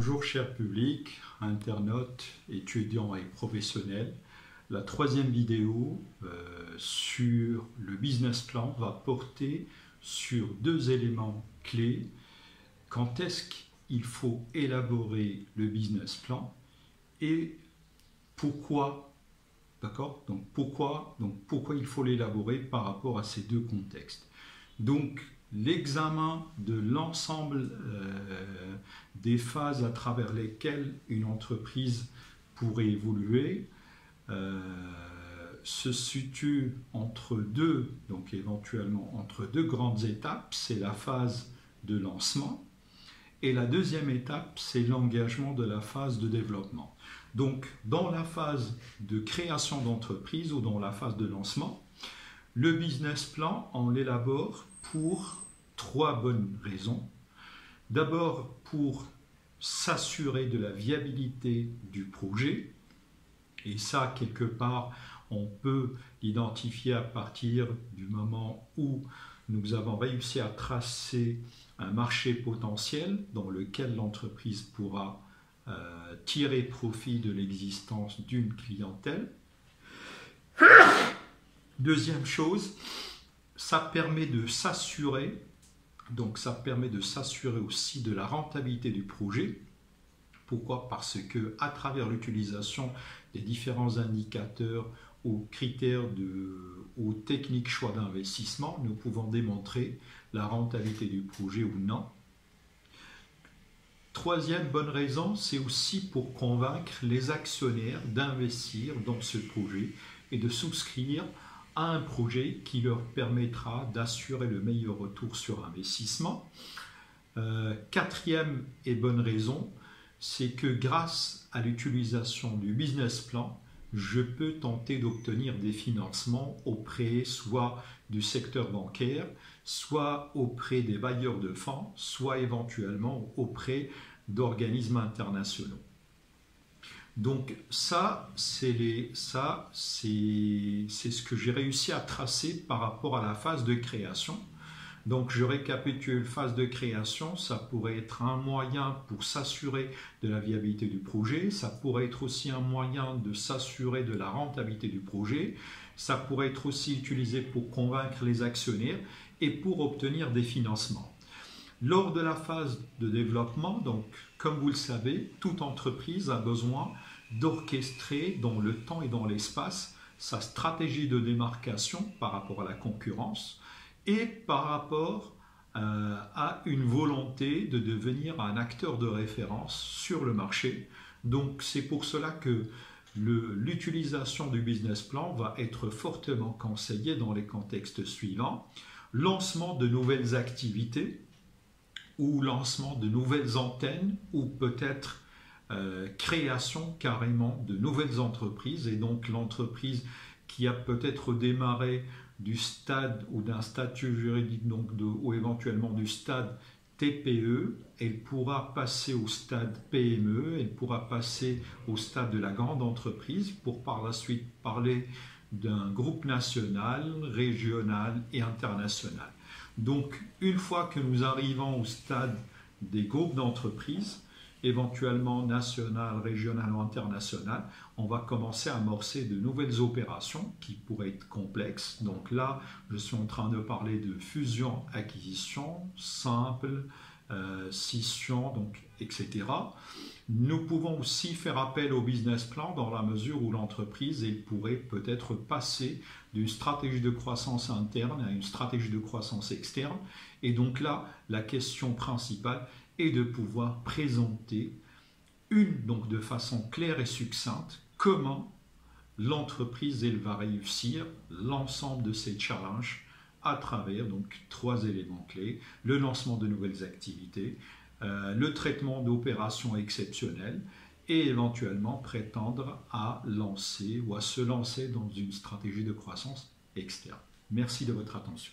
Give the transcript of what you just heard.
Bonjour cher public, internautes, étudiants et professionnels. La troisième vidéo sur le business plan va porter sur deux éléments clés. Quand est-ce qu'il faut élaborer le business plan et pourquoi, d'accord? Donc pourquoi il faut l'élaborer par rapport à ces deux contextes. Donc l'examen de l'ensemble des phases à travers lesquelles une entreprise pourrait évoluer se situe entre deux, donc éventuellement entre deux grandes étapes. C'est la phase de lancement et la deuxième étape, c'est l'engagement de la phase de développement. Donc dans la phase de création d'entreprise ou dans la phase de lancement, le business plan, on l'élabore pour trois bonnes raisons. D'abord, pour s'assurer de la viabilité du projet. Et ça, quelque part, on peut l'identifier à partir du moment où nous avons réussi à tracer un marché potentiel dans lequel l'entreprise pourra tirer profit de l'existence d'une clientèle. Deuxième chose, ça permet de s'assurer, aussi de la rentabilité du projet. Pourquoi? Parce que à travers l'utilisation des différents indicateurs ou critères ou techniques choix d'investissement, nous pouvons démontrer la rentabilité du projet ou non. Troisième bonne raison, c'est aussi pour convaincre les actionnaires d'investir dans ce projet et de souscrire à un projet qui leur permettra d'assurer le meilleur retour sur investissement. Quatrième et bonne raison, c'est que grâce à l'utilisation du business plan, je peux tenter d'obtenir des financements auprès soit du secteur bancaire, soit auprès des bailleurs de fonds, soit éventuellement auprès d'organismes internationaux. Donc ça, c'est ce que j'ai réussi à tracer par rapport à la phase de création. Donc je récapitule, phase de création, ça pourrait être un moyen pour s'assurer de la viabilité du projet, ça pourrait être aussi un moyen de s'assurer de la rentabilité du projet, ça pourrait être aussi utilisé pour convaincre les actionnaires et pour obtenir des financements. Lors de la phase de développement, donc comme vous le savez, toute entreprise a besoin d'orchestrer dans le temps et dans l'espace sa stratégie de démarcation par rapport à la concurrence et par rapport à une volonté de devenir un acteur de référence sur le marché. Donc c'est pour cela que l'utilisation du business plan va être fortement conseillée dans les contextes suivants. Lancement de nouvelles activités ou lancement de nouvelles antennes ou peut-être création carrément de nouvelles entreprises et donc l'entreprise qui a peut-être démarré du stade ou d'un statut juridique donc ou éventuellement du stade TPE, elle pourra passer au stade PME, elle pourra passer au stade de la grande entreprise pour par la suite parler d'un groupe national, régional et international. Donc une fois que nous arrivons au stade des groupes d'entreprises, éventuellement national, régional ou international, on va commencer à amorcer de nouvelles opérations qui pourraient être complexes. Donc là, je suis en train de parler de fusion-acquisition, simple, scission, donc, etc. Nous pouvons aussi faire appel au business plan dans la mesure où l'entreprise pourrait peut-être passer d'une stratégie de croissance interne à une stratégie de croissance externe. Et donc là, la question principale est de pouvoir présenter donc de façon claire et succincte comment l'entreprise va réussir l'ensemble de ces challenges à travers donc trois éléments clés: le lancement de nouvelles activités, le traitement d'opérations exceptionnelles et éventuellement prétendre à lancer ou à se lancer dans une stratégie de croissance externe. Merci de votre attention.